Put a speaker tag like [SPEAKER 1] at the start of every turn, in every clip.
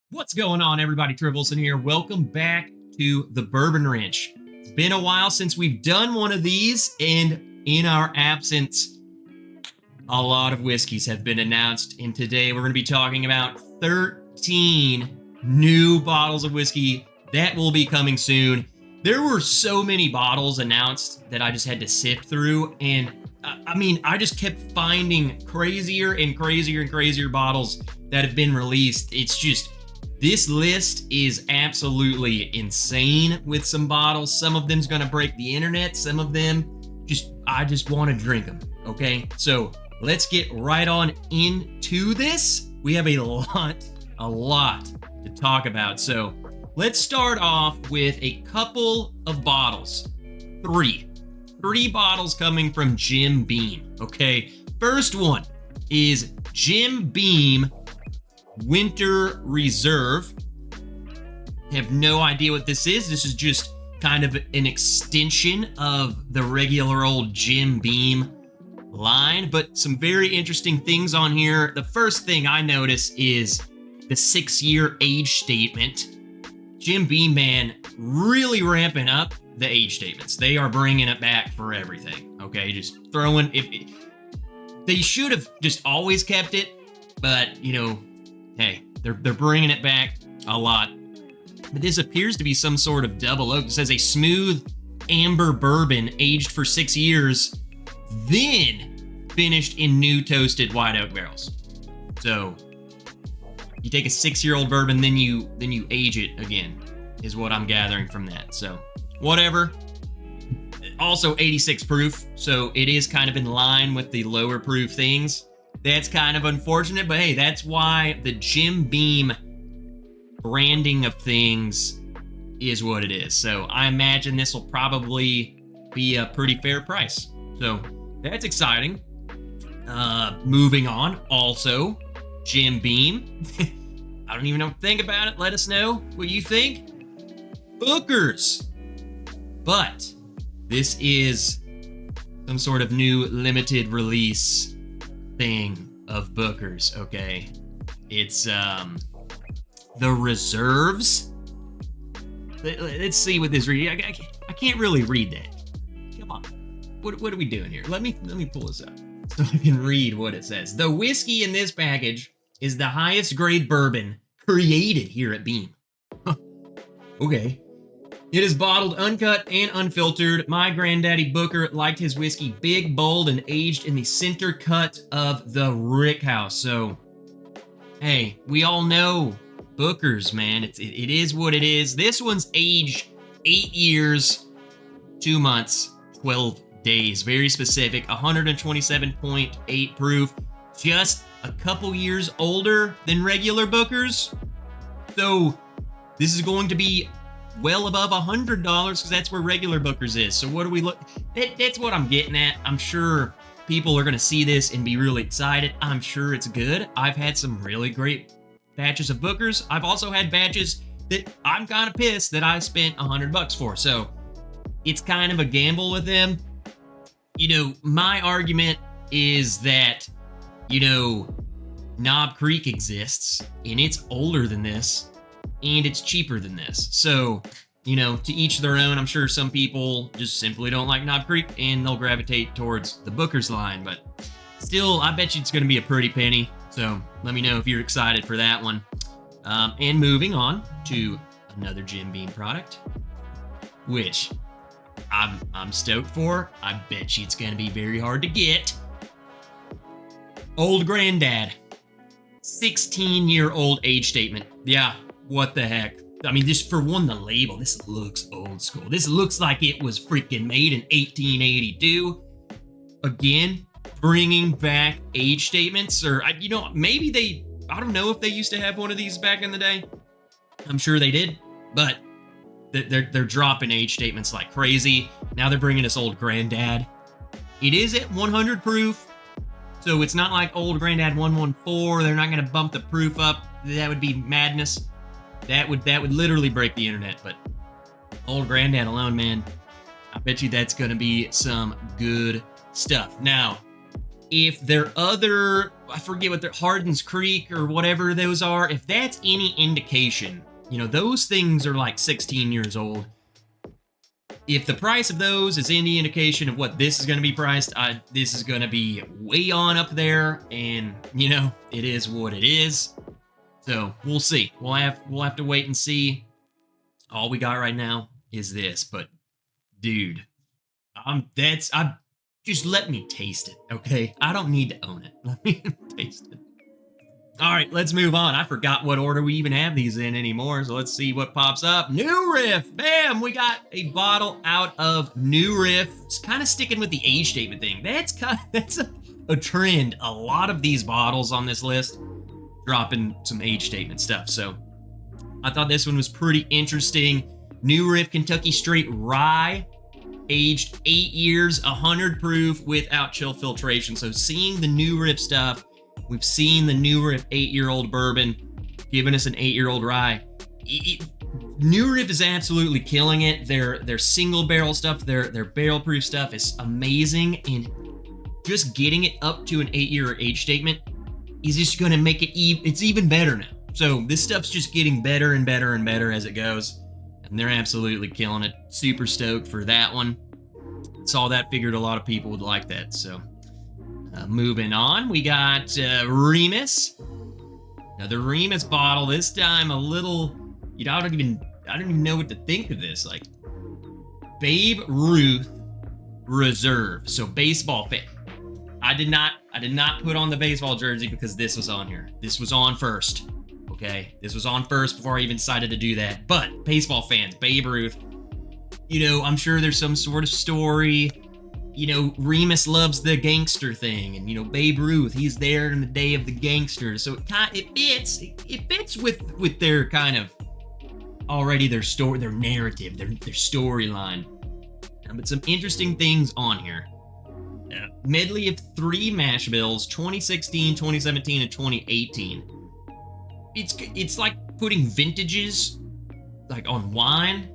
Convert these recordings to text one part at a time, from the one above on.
[SPEAKER 1] What's going on, everybody? Wilson here. Welcome back to the Bourbon Ranch. It's been a while since we've done one of these, and in our absence, a lot of whiskeys have been announced. And today we're going to be talking about 13 new bottles of whiskey that will be coming soon. There were so many bottles announced that I just had to sift through, and I just kept finding crazier and crazier and crazier bottles that have been released. It's just, this list is absolutely insane with some bottles. Some of them's gonna break the internet. Some of them, I just want to drink them, okay? So let's get right on into this. We have a lot to talk about. So let's start off with a couple of bottles. Three bottles coming from Jim Beam, okay? First one is Jim Beam Winter Reserve. Have no idea what this is. This is just kind of an extension of the regular old Jim Beam line, but some very interesting things on here. The first thing I notice is the 6-year age statement. Jim Beam, man, really ramping up the age statements. They are bringing it back for everything, okay? Just throwing, they should have just always kept it, but, you know, hey, they're bringing it back a lot. But this appears to be some sort of double oak. It says a smooth amber bourbon aged for 6 years, then finished in new toasted white oak barrels. So you take a 6-year-old bourbon, then you age it again, is what I'm gathering from that. So whatever. Also 86 proof, so it is kind of in line with the lower proof things. That's kind of unfortunate, but hey, that's why the Jim Beam branding of things is what it is. So I imagine this will probably be a pretty fair price. So that's exciting. Moving on, also, Jim Beam. I don't even know what to think about it. Let us know what you think. Booker's. But this is some sort of new limited release thing of Booker's, okay? It's the reserves. Let's see what this read. I can't really read that. Come on, what are we doing here? Let me pull this up so I can read what it says. The whiskey in this package is the highest grade bourbon created here at Beam. Okay. It is bottled uncut and unfiltered. My granddaddy Booker liked his whiskey big, bold, and aged in the center cut of the Rick House. So, hey, we all know Booker's, man. It is what it is. This one's aged 8 years, 2 months, 12 days. Very specific. 127.8 proof. Just a couple years older than regular Booker's. So, this is going to be well above $100 because that's where regular Booker's is. So what do we look? That's what I'm getting at. I'm sure people are going to see this and be really excited. I'm sure it's good. I've had some really great batches of Booker's. I've also had batches that I'm kind of pissed that I spent $100 for. So it's kind of a gamble with them. You know, my argument is that, you know, Knob Creek exists and it's older than this. And it's cheaper than this. So, you know, to each their own. I'm sure some people just simply don't like Knob Creek and they'll gravitate towards the Booker's line. But still, I bet you it's going to be a pretty penny. So let me know if you're excited for that one. And moving on to another Jim Beam product, which I'm stoked for. I bet you it's going to be very hard to get. Old Granddad. 16-year-old age statement. Yeah. What the heck? I mean, just for one, the label, this looks old school. This looks like it was freaking made in 1882. Again, bringing back age statements, or, you know, maybe I don't know if they used to have one of these back in the day. I'm sure they did, but they're dropping age statements like crazy. Now they're bringing us Old Granddad. It is at 100 proof, so it's not like Old Granddad 114. They're not going to bump the proof up. That would be madness. That would literally break the internet, but Old Granddad alone, man, I bet you that's going to be some good stuff. Now, if their other, I forget what their Hardin's Creek or whatever those are, if that's any indication, you know, those things are like 16 years old. If the price of those is any indication of what this is going to be priced, this is going to be way on up there, and, you know, it is what it is. So we'll see. We'll have to wait and see. All we got right now is this, but dude, just let me taste it, okay? I don't need to own it. Let me taste it. All right, let's move on. I forgot what order we even have these in anymore, so let's see what pops up. New Riff. Bam! We got a bottle out of New Riff. It's kind of sticking with the age statement thing. That's a trend. A lot of these bottles on this list dropping some age statement stuff, so I thought this one was pretty interesting. New Riff Kentucky Straight Rye, aged 8 years, 100 proof without chill filtration. So seeing the New Riff stuff, we've seen the New Riff 8-year-old bourbon giving us an 8-year-old rye. New Riff is absolutely killing it. Their single barrel stuff, their barrel proof stuff is amazing, and just getting it up to an 8-year age statement is just going to make it it's even better now. So this stuff's just getting better and better and better as it goes, and they're absolutely killing it. Super stoked for that one. Saw that, figured a lot of people would like that. So moving on, we got Remis. Another Remis bottle. This time a little, you know, I don't even know what to think of this. Like Babe Ruth Reserve. So baseball fan. I did not put on the baseball jersey because this was on here. This was on first. Okay, this was on first before I even decided to do that. But baseball fans, Babe Ruth, you know, I'm sure there's some sort of story. You know, Remis loves the gangster thing, and, you know, Babe Ruth, he's there in the day of the gangster. So it fits with their kind of already their story, their narrative, their storyline. But some interesting things on here. Medley of 3 mash bills, 2016, 2017, and 2018. It's like putting vintages like on wine,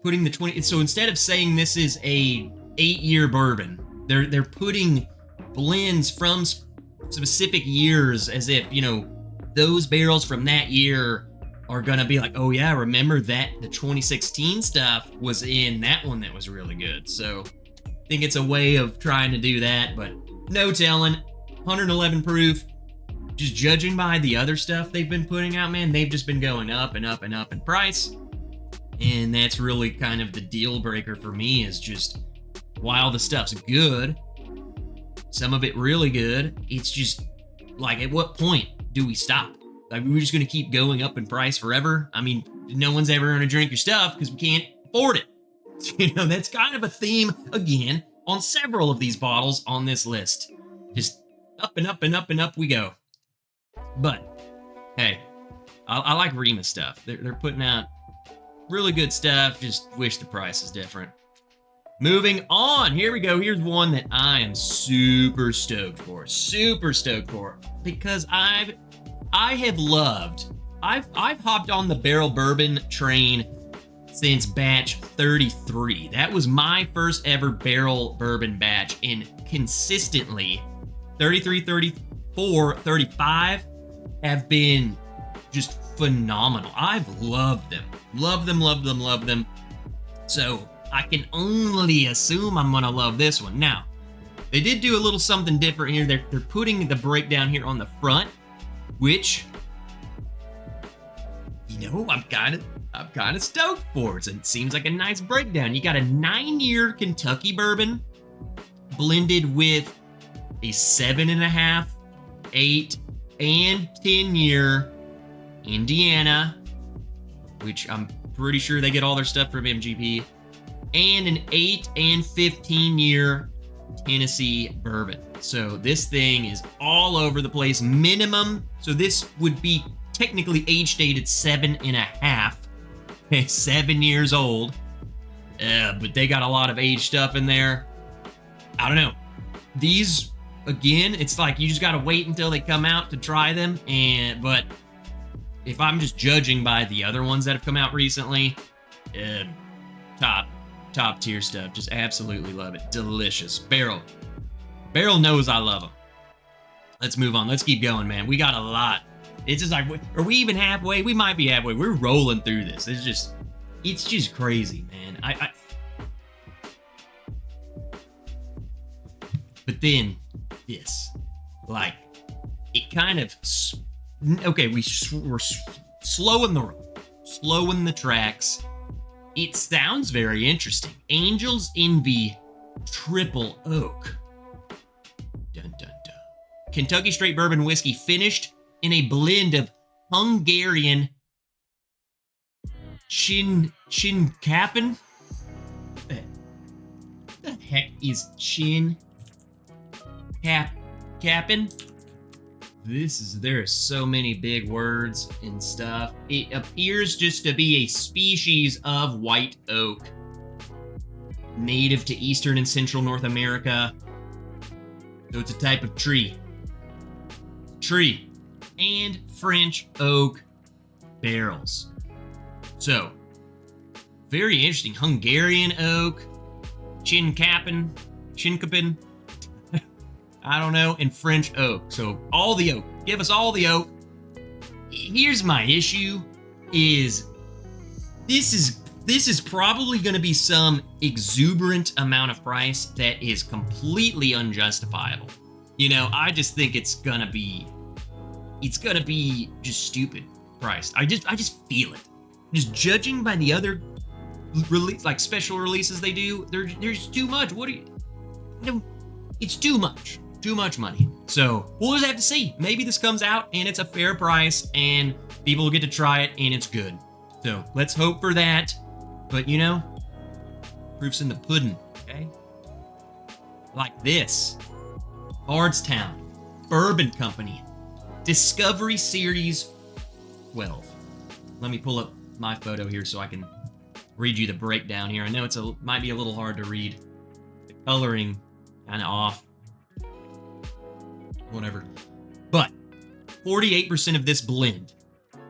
[SPEAKER 1] putting the 20. So instead of saying this is a 8-year bourbon, they're putting blends from specific years, as if, you know, those barrels from that year are gonna be like, oh yeah, remember that the 2016 stuff was in that one that was really good. So I think it's a way of trying to do that, but no telling. 111 proof. Just judging by the other stuff they've been putting out, man, they've just been going up and up and up in price. And that's really kind of the deal breaker for me, is just, while the stuff's good, some of it really good, it's just like, at what point do we stop? Like, we're just going to keep going up in price forever? I mean, no one's ever going to drink your stuff because we can't afford it. You know, that's kind of a theme, again, on several of these bottles on this list. Just up and up and up and up we go. But, hey, I like Remis stuff. They're putting out really good stuff. Just wish the price is different. Moving on, here we go. Here's one that I am super stoked for. Super stoked for. Because I've hopped on the barrel bourbon train since batch 33. That was my first ever barrel bourbon batch, and consistently 33, 34, 35 have been just phenomenal. I've loved them. Love them, love them, love them. So I can only assume I'm gonna love this one. Now, they did do a little something different here. They're putting the breakdown here on the front, which, you know, I'm kind of stoked for. It seems like a nice breakdown. You got a 9-year Kentucky bourbon blended with a 7.5, 8, and 10-year Indiana, which I'm pretty sure they get all their stuff from MGP, and an 8 and 15-year Tennessee bourbon. So this thing is all over the place. Minimum, so this would be technically age dated 7.5, 7 years old, but they got a lot of age stuff in there. I don't know. These, again, it's like you just gotta wait until they come out to try them. But if I'm just judging by the other ones that have come out recently, top tier stuff. Just absolutely love it. Delicious. Barrel knows I love them. Let's move on. Let's keep going, man. We got a lot. It's just like, are we even halfway? We might be halfway. We're rolling through this. It's just crazy, man. But then this, like, it kind of, okay, we're slowing the tracks. It sounds very interesting. Angel's Envy Triple Oak. Dun, dun, dun. Kentucky Straight Bourbon Whiskey finished in a blend of Hungarian Chinkappen. What the heck is Chinkappen? There are so many big words and stuff. It appears just to be a species of white oak, native to Eastern and Central North America. So it's a type of tree. And French oak barrels. So, very interesting. Hungarian oak, Chinkappen, I don't know, and French oak. So all the oak. Give us all the oak. Here's my issue is this is probably going to be some exuberant amount of price that is completely unjustifiable. You know, I just think it's going to be just stupid priced. I just feel it. Just judging by the other release, like special releases they do, there's too much. It's too much. Too much money. So we'll just have to see. Maybe this comes out and it's a fair price and people will get to try it and it's good. So let's hope for that. But you know, proof's in the pudding, okay? Like this. Bardstown Bourbon Company. Discovery Series 12. Let me pull up my photo here so I can read you the breakdown here. I know might be a little hard to read. The coloring kind of off. Whatever. But 48% of this blend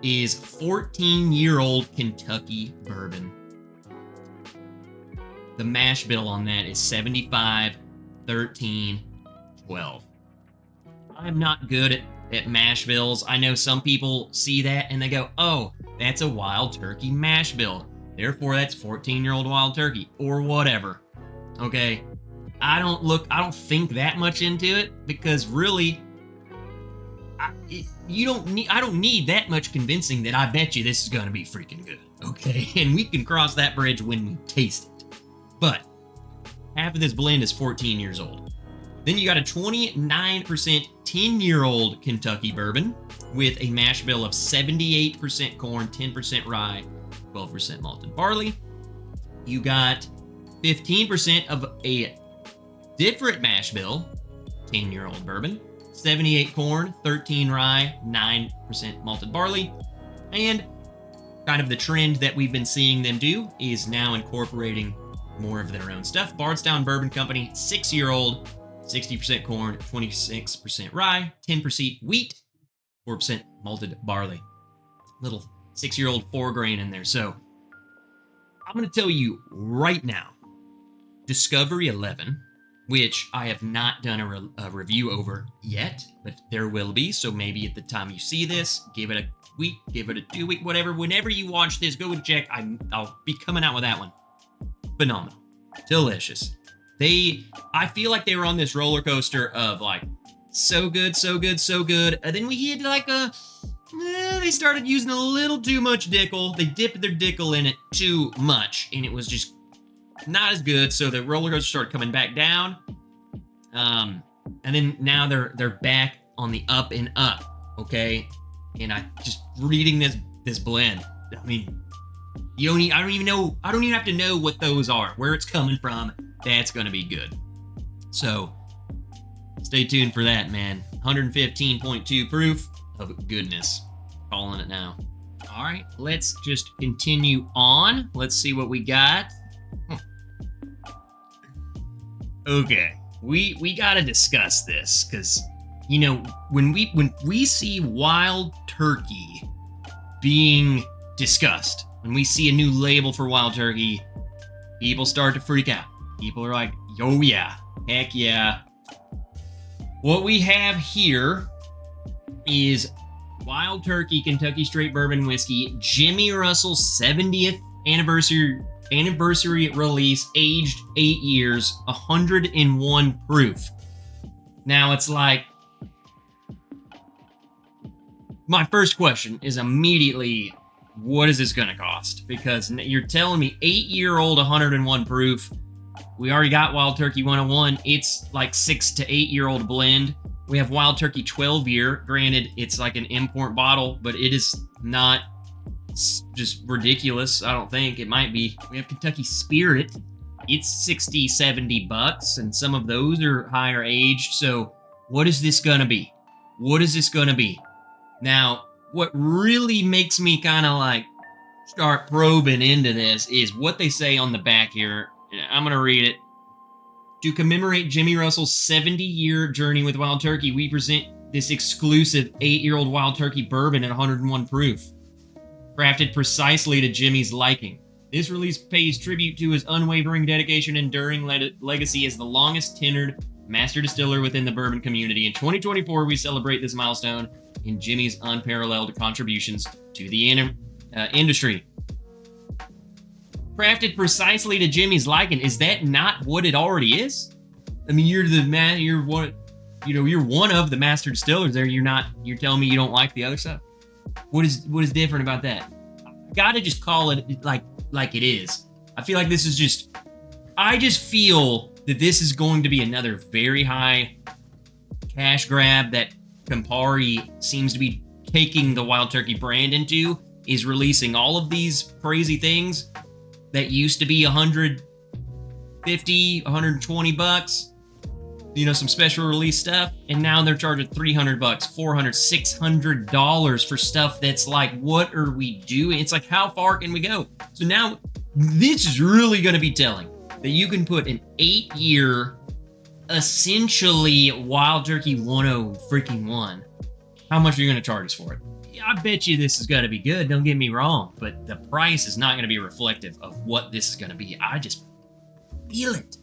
[SPEAKER 1] is 14-year-old Kentucky bourbon. The mash bill on that is 75, 13, 12. I'm not good at mash bills. I know some people see that and they go, oh, that's a Wild Turkey mash bill. Therefore, that's 14-year-old Wild Turkey or whatever. Okay. I don't think that much into it because really, I don't need that much convincing that I bet you this is going to be freaking good. Okay. And we can cross that bridge when we taste it. But half of this blend is 14 years old. Then you got a 29% 10-year-old Kentucky bourbon with a mash bill of 78% corn, 10% rye, 12% malted barley. You got 15% of a different mash bill, 10-year-old bourbon, 78 corn, 13 rye, 9% malted barley. And kind of the trend that we've been seeing them do is now incorporating more of their own stuff. Bardstown Bourbon Company, 6-year-old, 60% corn, 26% rye, 10% wheat, 4% malted barley. Little 6-year-old 4-grain in there. So I'm going to tell you right now, Discovery 11, which I have not done a review over yet, but there will be. So maybe at the time you see this, give it a week, give it a 2 week, whatever. Whenever you watch this, go and check. I'll be coming out with that one. Phenomenal. Delicious. I feel like they were on this roller coaster of like, so good, so good, so good. And then we hit like they started using a little too much Dickel. They dipped their Dickel in it too much, and it was just not as good. So the roller coaster started coming back down. And then now they're back on the up and up. Okay. And I just reading this blend. I mean, I don't even have to know what those are, where it's coming from. That's going to be good. So stay tuned for that, man. 115.2 proof of goodness. Calling it now. All right, let's just continue on. Let's see what we got. Okay, we got to discuss this because, you know, when we see Wild Turkey being discussed, when we see a new label for Wild Turkey, people start to freak out. People are like, oh yeah, heck yeah. What we have here is Wild Turkey Kentucky Straight Bourbon Whiskey, Jimmy Russell's 70th anniversary release, aged 8 years, 101 proof. Now it's like, my first question is immediately, what is this going to cost? Because you're telling me 8-year-old 101 proof. We already got Wild Turkey 101. It's like 6 to 8-year-old blend. We have Wild Turkey 12-year. Granted, it's like an import bottle, but it is not just ridiculous. I don't think it might be. We have Kentucky Spirit. It's 60, 70 bucks, and some of those are higher aged. So what is this going to be? What is this going to be? Now, what really makes me kind of like start probing into this is what they say on the back here. I'm going to read it. To commemorate Jimmy Russell's 70-year journey with Wild Turkey, we present this exclusive 8-year-old Wild Turkey bourbon at 101 proof, crafted precisely to Jimmy's liking. This release pays tribute to his unwavering dedication and enduring legacy as the longest-tenured master distiller within the bourbon community. In 2024, we celebrate this milestone in Jimmy's unparalleled contributions to the industry. Crafted precisely to Jimmy's liking. Is that not what it already is? I mean, you're one of the master distillers there. You're telling me you don't like the other stuff? What is different about that? I gotta just call it like it is. I feel like this is just, I just feel that this is going to be another very high cash grab that Campari seems to be taking the Wild Turkey brand into, is releasing all of these crazy things that used to be 150, 120 bucks, some special release stuff, and now they're charging 300 bucks, 400, 600 dollars for stuff that's like, what are we doing? It's like, how far can we go? So now this is really going to be telling that you can put an 8-year, essentially Wild Turkey 101. How much are you going to charge us for it? I bet you this is going to be good, don't get me wrong, but the price is not going to be reflective of what this is going to be. I just feel it.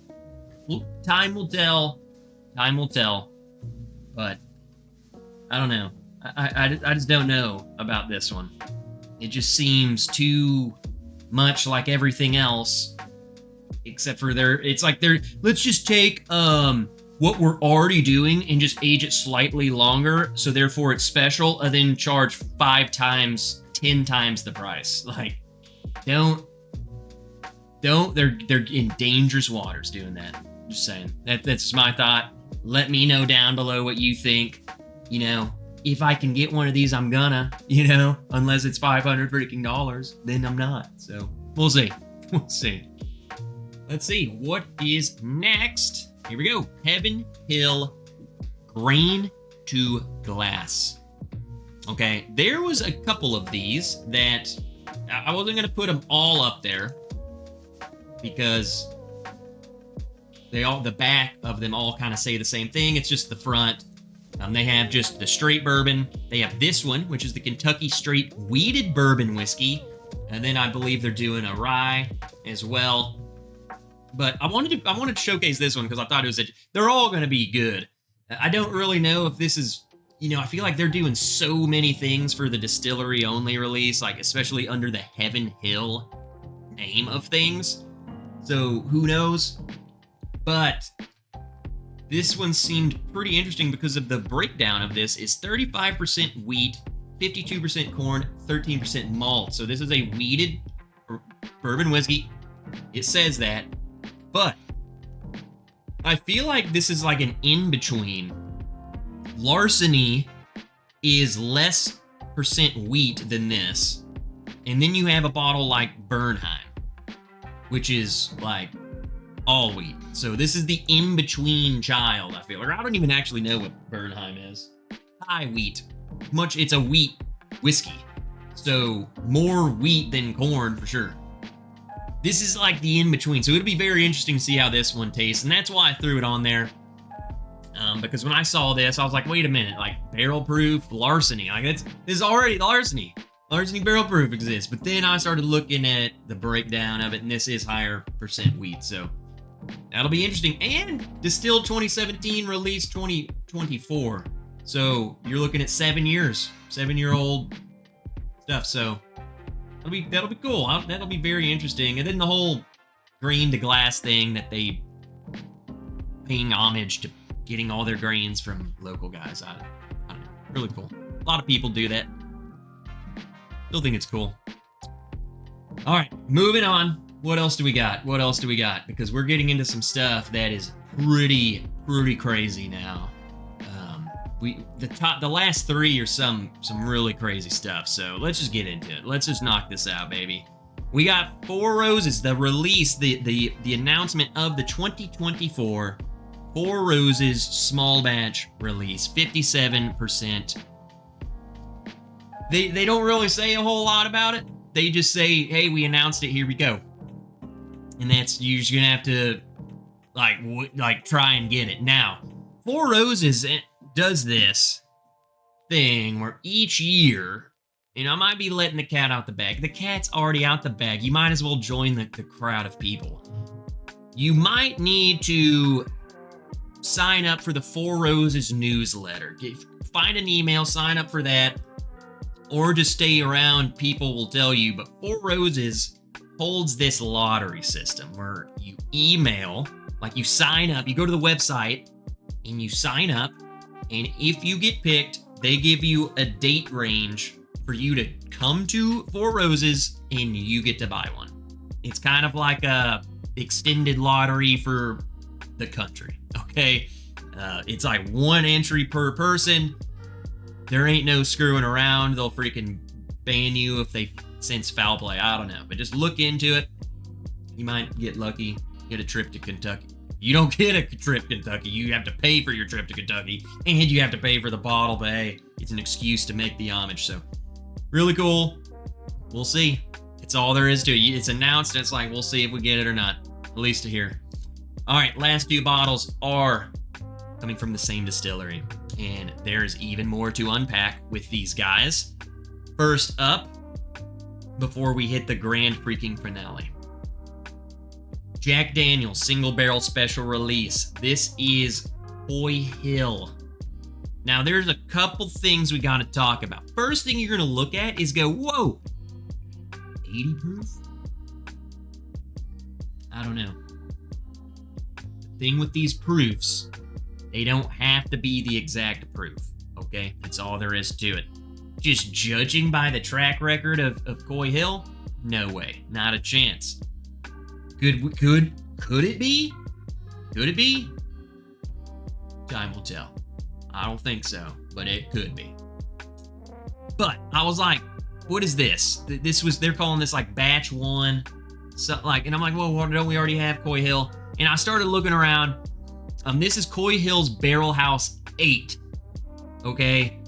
[SPEAKER 1] Well, time will tell, but I don't know. I just don't know about this one. It just seems too much like everything else, except for let's just take what we're already doing and just age it slightly longer, so therefore it's special, and then charge 5 times, 10 times the price. Like, don't, they're in dangerous waters doing that. Just saying. That's my thought. Let me know down below what you think. If I can get one of these, I'm gonna, unless it's $500 freaking dollars, then I'm not. So we'll see. Let's see what is next. Here we go. Heaven Hill Grain to Glass. Okay, there was a couple of these that I wasn't going to put them all up there because the back of them all kind of say the same thing. It's just the front. They have just the straight bourbon. They have this one, which is the Kentucky Straight Wheated Bourbon Whiskey. And then I believe they're doing a rye as well. But I wanted to showcase this one because I thought they're all going to be good. I don't really know if this is, I feel like they're doing so many things for the distillery only release, like especially under the Heaven Hill name of things. So who knows? But this one seemed pretty interesting because of the breakdown of this is 35% wheat, 52% corn, 13% malt. So this is a wheated bourbon whiskey. It says that. But I feel like this is like an in-between. Larceny is less percent wheat than this. And then you have a bottle like Bernheim, which is like all wheat. So this is the in-between child, I feel. Or I don't even actually know what Bernheim is. High wheat. It's a wheat whiskey. So more wheat than corn for sure. This is like the in-between, so it'll be very interesting to see how this one tastes, and that's why I threw it on there. Because when I saw this, I was like, wait a minute, like barrel proof larceny. Like this is already larceny. Larceny barrel proof exists. But then I started looking at the breakdown of it, and this is higher percent wheat. So That'll be interesting. And distilled 2017, released 2024. So you're looking at 7 years, 7-year-old stuff. So that'll be cool. That'll be very interesting. And then the whole grain to glass thing that they paying homage to getting all their grains from local guys. I don't know. Really cool. A lot of people do that. Still think it's cool. All right, moving on. What else do we got? Because we're getting into some stuff that is pretty crazy now. The last three are some really crazy stuff. So let's just get into it. Let's just knock this out, baby. We got Four Roses, the release, the announcement of the 2024 Four Roses small batch release, 57%. They don't really say a whole lot about it. They just say, hey, we announced it, here we go. And that's, you're just gonna have to like try and get it. Now, Four Roses does this thing where each year, and I might be letting the cat out the bag. The cat's already out the bag. You might as well join the crowd of people. You might need to sign up for the Four Roses newsletter. Find an email, sign up for that, or just stay around. People will tell you. But Four Roses holds this lottery system where you email, like you sign up, you go to the website and you sign up, and if you get picked, they give you a date range for you to come to Four Roses and you get to buy one. It's kind of like a extended lottery for the country, okay? It's like one entry per person. There ain't no screwing around. They'll freaking ban you if they sense foul play. I don't know, but just look into it. You might get lucky, get a trip to Kentucky. You don't get a trip to Kentucky. You have to pay for your trip to Kentucky, and you have to pay for the bottle, but hey, it's an excuse to make the homage. So really cool. We'll see. It's all there is to it. It's announced. It's like, we'll see if we get it or not. At least to here. All right, last two bottles are coming from the same distillery, and there's even more to unpack with these guys. First up, before we hit the grand freaking finale, Jack Daniel's single barrel special release. This is Coy Hill. Now, there's a couple things we got to talk about. First thing you're going to look at is go, whoa, 80 proof? I don't know. The thing with these proofs, they don't have to be the exact proof, okay? That's all there is to it. Just judging by the track record of Coy Hill, no way, not a chance. Could it be? Could it be? Time will tell. I don't think so, but it could be. But I was like, what is this? They're calling this like batch one. So and I'm like, well, don't we already have Coy Hill? And I started looking around. This is Coy Hill's Barrel House 8. Okay.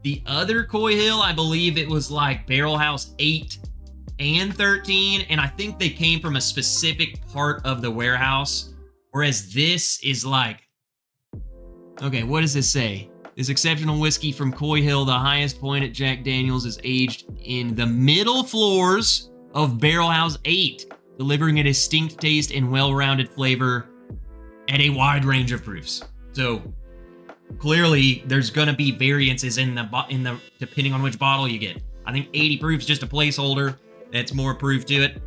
[SPEAKER 1] The other Coy Hill, I believe it was like Barrel House 8 and 13. And I think they came from a specific part of the warehouse. Whereas this is like, okay, what does this say? This exceptional whiskey from Coy Hill, the highest point at Jack Daniel's, is aged in the middle floors of Barrel House 8, delivering a distinct taste and well-rounded flavor at a wide range of proofs. So clearly, there's gonna be variances in the depending on which bottle you get. I think 80 proof is just a placeholder. That's more proof to it.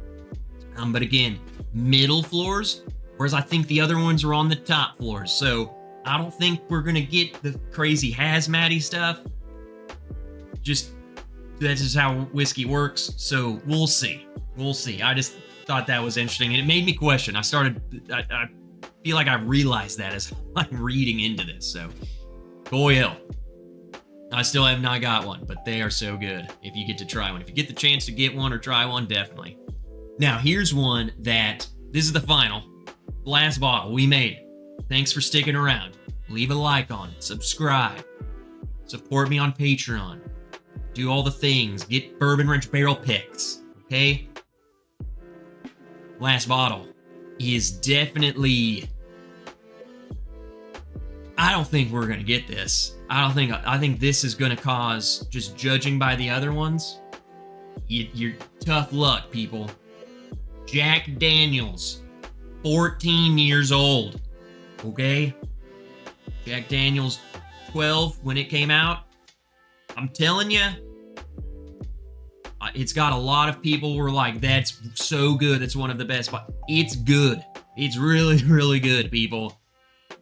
[SPEAKER 1] But again, middle floors, whereas I think the other ones are on the top floors. So I don't think we're gonna get the crazy hazmat-y stuff. That's just how whiskey works. So we'll see. We'll see. I just thought that was interesting, and it made me question. I feel like I realized that as I'm reading into this. So, Coy Hill. I still have not got one, but they are so good if you get to try one. If you get the chance to get one or try one, definitely. Now, here's one that, this is the final. Last bottle. We made it. Thanks for sticking around. Leave a like on it. Subscribe. Support me on Patreon. Do all the things. Get Bourbon Wrench barrel picks. Okay? Last bottle is definitely... I don't think we're going to get this. I think this is going to cause, just judging by the other ones, you're tough luck, people. Jack Daniel's 14 years old. Okay? Jack Daniels 12 when it came out. I'm telling you, it's got a lot of people who were like, that's so good. It's one of the best. But it's good. It's really, really good, people.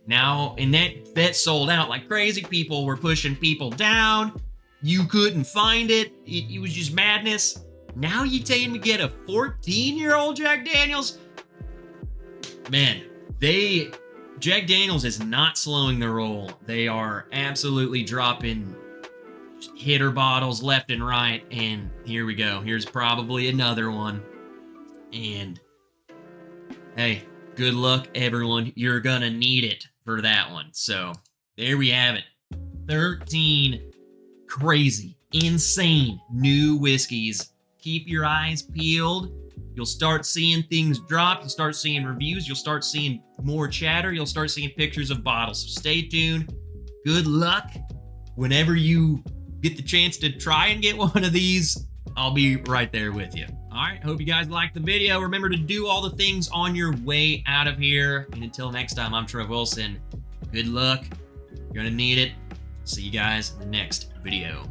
[SPEAKER 1] Now, and that sold out like crazy. People were pushing people down. You couldn't find it. It was just madness. Now you telling me to get a 14-year-old Jack Daniels? Man, Jack Daniels is not slowing the roll. They are absolutely dropping hitter bottles left and right. And here we go. Here's probably another one. And hey, good luck, everyone. You're gonna need it for that one. So there we have it. 13 crazy, insane new whiskeys. Keep your eyes peeled. You'll start seeing things drop. You'll start seeing reviews. You'll start seeing more chatter. You'll start seeing pictures of bottles. So stay tuned. Good luck. Whenever you get the chance to try and get one of these, I'll be right there with you. All right, hope you guys liked the video. Remember to do all the things on your way out of here. And until next time, I'm Trev Wilson. Good luck. You're gonna need it. See you guys in the next video.